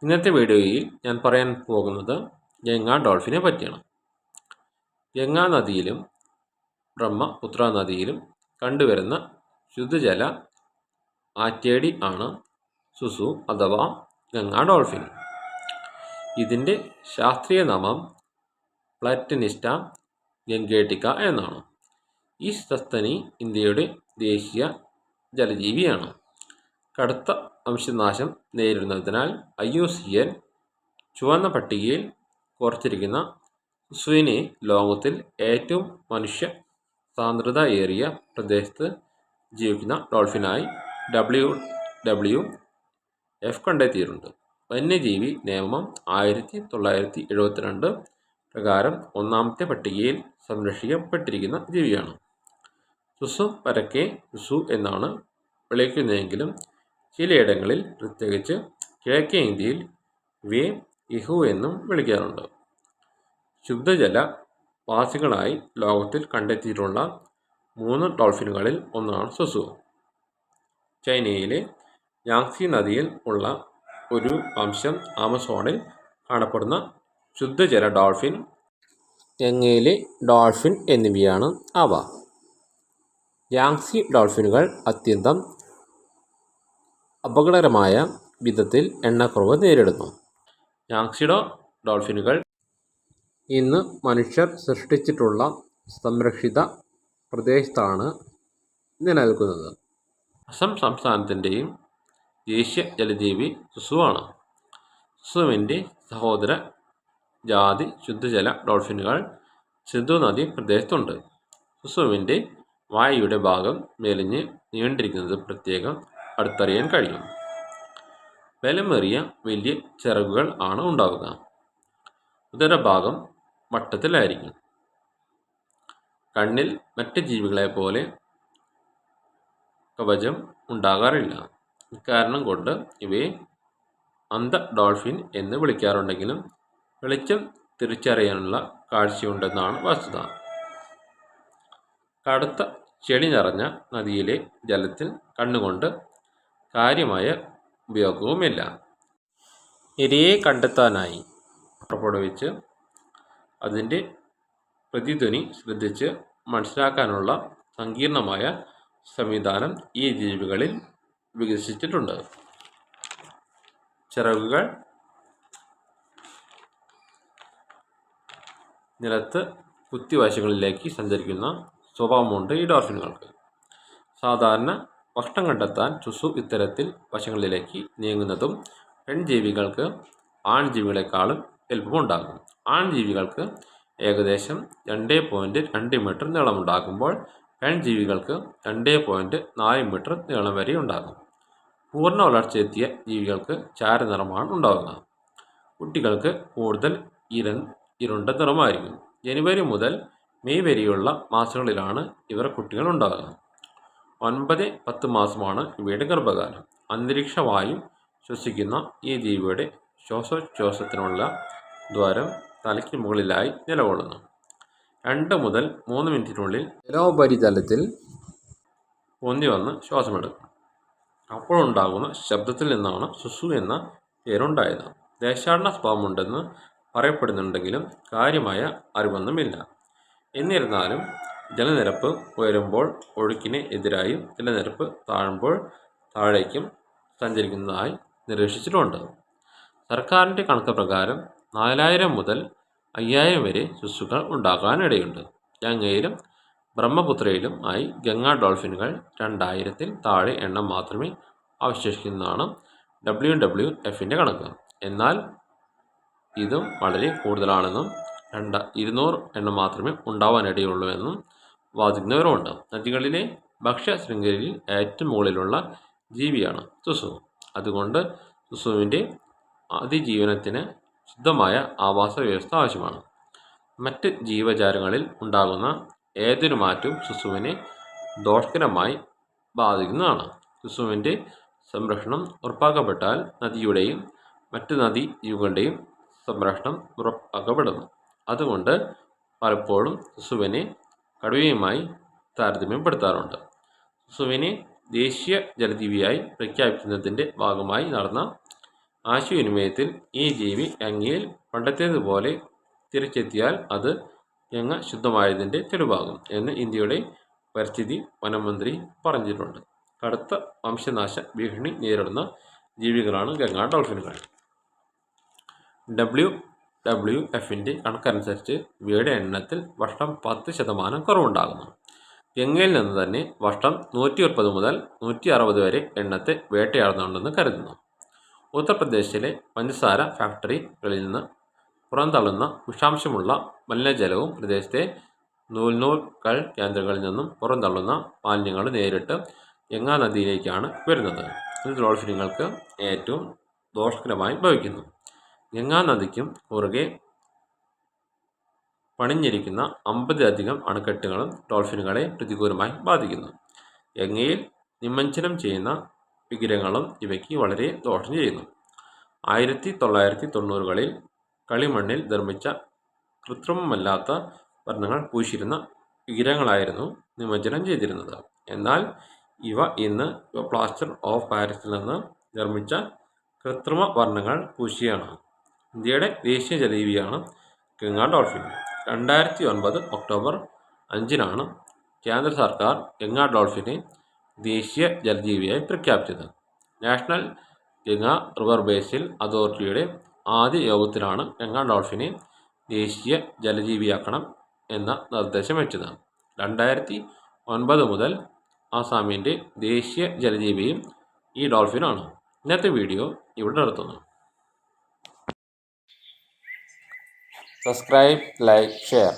ഇന്നത്തെ വീഡിയോയിൽ ഞാൻ പറയാൻ പോകുന്നത് ഗംഗാ ഡോൾഫിനെ പറ്റിയാണ്. ഗംഗാ നദിയിലും ബ്രഹ്മപുത്ര നദിയിലും കണ്ടുവരുന്ന ശുദ്ധജല ആറ്റേടി ആണ് സുസു അഥവാ ഗംഗാ ഡോൾഫിൻ. ഇതിൻ്റെ ശാസ്ത്രീയ നാമം പ്ലാറ്റനിസ്റ്റ ഗംഗേട്ടിക്ക എന്നാണ്. ഈ സസ്തനി ഇന്ത്യയുടെ ദേശീയ ജലജീവിയാണ്. കടുത്ത വംശനാശം നേരിടുന്നതിനാൽ IUCN ചുവന്ന പട്ടികയിൽ കുറച്ചിരിക്കുന്ന സുസുവിനെ ലോകത്തിൽ ഏറ്റവും മനുഷ്യ സാന്ദ്രതയേറിയ പ്രദേശത്ത് ജീവിക്കുന്ന ഡോൾഫിനായി WWF കണ്ടെത്തിയിട്ടുണ്ട്. വന്യജീവി നിയമം 1972 പ്രകാരം ഒന്നാമത്തെ പട്ടികയിൽ സംരക്ഷിക്കപ്പെട്ടിരിക്കുന്ന ജീവിയാണ്. സുസു പരക്കെ സുസു എന്നാണ് വിളിക്കുന്നതെങ്കിലും ചിലയിടങ്ങളിൽ, പ്രത്യേകിച്ച് കിഴക്കേ ഇന്ത്യയിൽ, ഇവയെ ഇഹു എന്നും വിളിക്കാറുണ്ട്. ശുദ്ധജല വാസികളായി ലോകത്തിൽ കണ്ടെത്തിയിട്ടുള്ള 3 ഡോൾഫിനുകളിൽ ഒന്നാണ് സുസു. ചൈനയിലെ യാങ്സി നദിയിൽ ഉള്ള ഒരു വംശം ആമസോണിൽ കാണപ്പെടുന്ന ശുദ്ധജല ഡോൾഫിൻ, ഗംഗയിലെ ഡോൾഫിൻ എന്നിവയാണ് അവ. യാങ്സി ഡോൾഫിനുകൾ അത്യന്തം അപകടകരമായ വിധത്തിൽ എണ്ണക്കുറവ് നേരിടുന്നു. യാങ്സി ഡോൾഫിനുകൾ ഇന്ന് മനുഷ്യർ സൃഷ്ടിച്ചിട്ടുള്ള സംരക്ഷിത പ്രദേശത്താണ് നിലനിൽക്കുന്നത്. അസം സംസ്ഥാനത്തിൻ്റെയും ദേശീയ ജലജീവി സുസുവാണ്. സുസുവിൻ്റെ സഹോദര ജാതി ശുദ്ധജല ഡോൾഫിനുകൾ സിന്ധു നദി പ്രദേശത്തുണ്ട്. സുസുവിൻ്റെ വായയുടെ ഭാഗം മെലിഞ്ഞ് നീണ്ടിരിക്കുന്നത് പ്രത്യേകം അടുത്തറിയാൻ കഴിയും. ബലമേറിയ വലിയ ചിറകുകൾ ആണ് ഉണ്ടാവുക. ഉദരഭാഗം വട്ടത്തിലായിരിക്കും. കണ്ണിൽ മറ്റ് ജീവികളെ പോലെ കവചം ഉണ്ടാകാറില്ല. ഇക്കാരണം കൊണ്ട് ഇവയെ അന്ധ ഡോൾഫിൻ എന്ന് വിളിക്കാറുണ്ടെങ്കിലും വെളിച്ചം തിരിച്ചറിയാനുള്ള കാഴ്ചയുണ്ടെന്നാണ് വസ്തുത. കടുത്ത ചെളി നിറഞ്ഞ നദിയിലെ ജലത്തിൽ കണ്ണുകൊണ്ട് കാര്യമായ ഉപയോഗവുമില്ല. ഇരയെ കണ്ടെത്താനായി പുറപ്പെടുവിച്ച് അതിൻ്റെ പ്രതിധ്വനി ശ്രദ്ധിച്ച് മനസ്സിലാക്കാനുള്ള സങ്കീർണമായ സംവിധാനം ഈ ജീവികളിൽ വികസിച്ചിട്ടുണ്ട്. ചിറകുകൾ നിലത്ത് കുത്തിവശങ്ങളിലേക്ക് സഞ്ചരിക്കുന്ന സ്വഭാവമുണ്ട് ഈ ഡോൾഫിനുകൾക്ക്. സാധാരണ ഭക്ഷണം കണ്ടെത്താൻ സുസു ഇത്തരത്തിൽ വശങ്ങളിലേക്ക് നീങ്ങുന്നതും പെൺജീവികൾക്ക് ആൺജീവികളെക്കാളും എളുപ്പമുണ്ടാകും. ആൺജീവികൾക്ക് ഏകദേശം 2.2 മീറ്റർ നീളമുണ്ടാകുമ്പോൾ പെൺജീവികൾക്ക് 2.4 മീറ്റർ നീളം വരെ ഉണ്ടാകും. പൂർണ്ണ വളർച്ചയെത്തിയ ജീവികൾക്ക് ചാരനിറമാണ് ഉണ്ടാവുക. കുട്ടികൾക്ക് കൂടുതൽ ഇരുണ്ട നിറമായിരിക്കും. ജനുവരി മുതൽ മെയ് വരെയുള്ള മാസങ്ങളിലാണ് ഇവർ കുട്ടികൾ ഉണ്ടാകുക. 9-10 മാസമാണ് ഇവയുടെ ഗർഭകാലം. അന്തരീക്ഷ വായു ശ്വസിക്കുന്ന ഈ ജീവിയുടെ ശ്വാസോച്ഛ്വാസത്തിനുള്ള ദ്വാരം തലയ്ക്ക് മുകളിലായി നിലകൊള്ളുന്നു. 2 മുതൽ 3 മിനിറ്റിനുള്ളിൽ ജലോപരിതലത്തിൽ പൊന്തി വന്ന് ശ്വാസമെടുക്കും. അപ്പോഴുണ്ടാകുന്ന ശബ്ദത്തിൽ നിന്നാണ് സുസു എന്ന പേരുണ്ടായത്. ദേശാടന സ്വഭാവമുണ്ടെന്ന് പറയപ്പെടുന്നുണ്ടെങ്കിലും കാര്യമായ അറിവൊന്നുമില്ല. എന്നിരുന്നാലും ജലനിരപ്പ് ഉയരുമ്പോൾ ഒഴുക്കിന് എതിരായും ജലനിരപ്പ് താഴുമ്പോൾ താഴേക്കും സഞ്ചരിക്കുന്നതായി നിരീക്ഷിച്ചിട്ടുണ്ട്. സർക്കാരിൻ്റെ കണക്ക് പ്രകാരം 4000 മുതൽ 5000 വരെ സുസുകൾ ഉണ്ടാകാനിടയുണ്ട്. ഗംഗയിലും ബ്രഹ്മപുത്രയിലും ആയി ഗംഗാ ഡോൾഫിനുകൾ 2000-ൽ താഴെ എണ്ണം മാത്രമേ അവശേഷിക്കുന്നതാണ് WWFൻ്റെ കണക്ക്. എന്നാൽ ഇതും വളരെ കൂടുതലാണെന്നും 200 എണ്ണം മാത്രമേ ഉണ്ടാവാനിടയുള്ളൂവെന്നും വാദിക്കുന്നവരുമുണ്ട്. നദികളിലെ ഭക്ഷ്യ ശൃംഖലയിൽ ഏറ്റവും മുകളിലുള്ള ജീവിയാണ് സുസു. അതുകൊണ്ട് സുസുവിൻ്റെ അതിജീവനത്തിന് ശുദ്ധമായ ആവാസ വ്യവസ്ഥ ആവശ്യമാണ്. മറ്റ് ജീവജാലങ്ങളിൽ ഉണ്ടാകുന്ന ഏതൊരു മാറ്റവും സുസുവിനെ ദോഷകരമായി ബാധിക്കുന്നതാണ്. സുസുവിൻ്റെ സംരക്ഷണം ഉറപ്പാക്കപ്പെട്ടാൽ നദിയുടെയും മറ്റ് നദീജീവികളുടെയും സംരക്ഷണം ഉറപ്പാക്കപ്പെടുന്നു. അതുകൊണ്ട് പലപ്പോഴും സുസുവിനെ കടുവയുമായി താരതമ്യപ്പെടുത്താറുണ്ട്. സുസുവിനെ ദേശീയ ജലജീവിയായി പ്രഖ്യാപിക്കുന്നതിൻ്റെ ഭാഗമായി നടന്ന ആശയവിനിമയത്തിൽ ഈ ജീവി ഗംഗയിൽ പണ്ടത്തേതുപോലെ തിരിച്ചെത്തിയാൽ അത് ഗംഗ ശുദ്ധമായതിൻ്റെ തെളിവാകും എന്ന് ഇന്ത്യയുടെ പരിസ്ഥിതി വനം മന്ത്രി പറഞ്ഞിട്ടുണ്ട്. കടുത്ത വംശനാശ ഭീഷണി നേരിടുന്ന ജീവികളാണ് ഗംഗാ ഡോൾഫിനുകൾ. WWFിൻ്റെ കണക്കനുസരിച്ച് ഇവയുടെ എണ്ണത്തിൽ വർഷം 10% കുറവുണ്ടാകുന്നു. ഗംഗയിൽ നിന്ന് തന്നെ വർഷം 130 മുതൽ 160 വരെ എണ്ണത്തെ വേട്ടയാടുന്നുണ്ടെന്ന് കരുതുന്നു. ഉത്തർപ്രദേശിലെ പഞ്ചസാര ഫാക്ടറികളിൽ നിന്ന് പുറന്തള്ളുന്ന വിഷാംശമുള്ള മലിനജലവും പ്രദേശത്തെ നൂൽക്കൽ കേന്ദ്രങ്ങളിൽ നിന്നും പുറന്തള്ളുന്ന മാലിന്യങ്ങൾ നേരിട്ട് ഗംഗാ നദിയിലേക്കാണ് വരുന്നത്. ഇത് ഡോൾഫിനുകൾക്ക് ഏറ്റവും ദോഷകരമായി ഭവിക്കുന്നു. ഗംഗാ നദിക്കും കുറുകെ പണിഞ്ഞിരിക്കുന്ന 50-ലധികം അണക്കെട്ടുകളും ഡോൾഫിനുകളെ പ്രതികൂലമായി ബാധിക്കുന്നു. ഗംഗയിൽ നിമജ്ജനം ചെയ്യുന്ന വിഗ്രഹങ്ങളും ഇവയ്ക്ക് വളരെ ദോഷം ചെയ്യുന്നു. 1990കളിൽ കളിമണ്ണിൽ നിർമ്മിച്ച കൃത്രിമമല്ലാത്ത വർണ്ണങ്ങൾ പൂശിയിരുന്ന വിഗ്രഹങ്ങളായിരുന്നു നിമജ്ജനം ചെയ്തിരുന്നത്. എന്നാൽ ഇവ ഇന്ന് പ്ലാസ്റ്റർ ഓഫ് പാരീസിൽ നിന്ന് നിർമ്മിച്ച കൃത്രിമ വർണ്ണങ്ങൾ പൂശിയാണ്. ഇന്ത്യയുടെ ദേശീയ ജലജീവിയാണ് ഗംഗാ ഡോൾഫിൻ. 2009 ഒക്ടോബർ 5-നാണ് കേന്ദ്ര സർക്കാർ ഗംഗാ ഡോൾഫിനെ ദേശീയ ജലജീവിയായി പ്രഖ്യാപിച്ചത്. നാഷണൽ ഗംഗാ റിവർ ബേസിൻ അതോറിറ്റിയുടെ ആദ്യ യോഗത്തിലാണ് ഗംഗാ ഡോൾഫിനെ ദേശീയ ജലജീവിയാക്കണം എന്ന നിർദ്ദേശം വെച്ചത്. 2009 മുതൽ ആസാമിൻ്റെ ദേശീയ ജലജീവിയും ഈ ഡോൾഫിനാണ്. ഇന്നത്തെ വീഡിയോ ഇവിടെ നിർത്തുന്നു. Subscribe, like, share.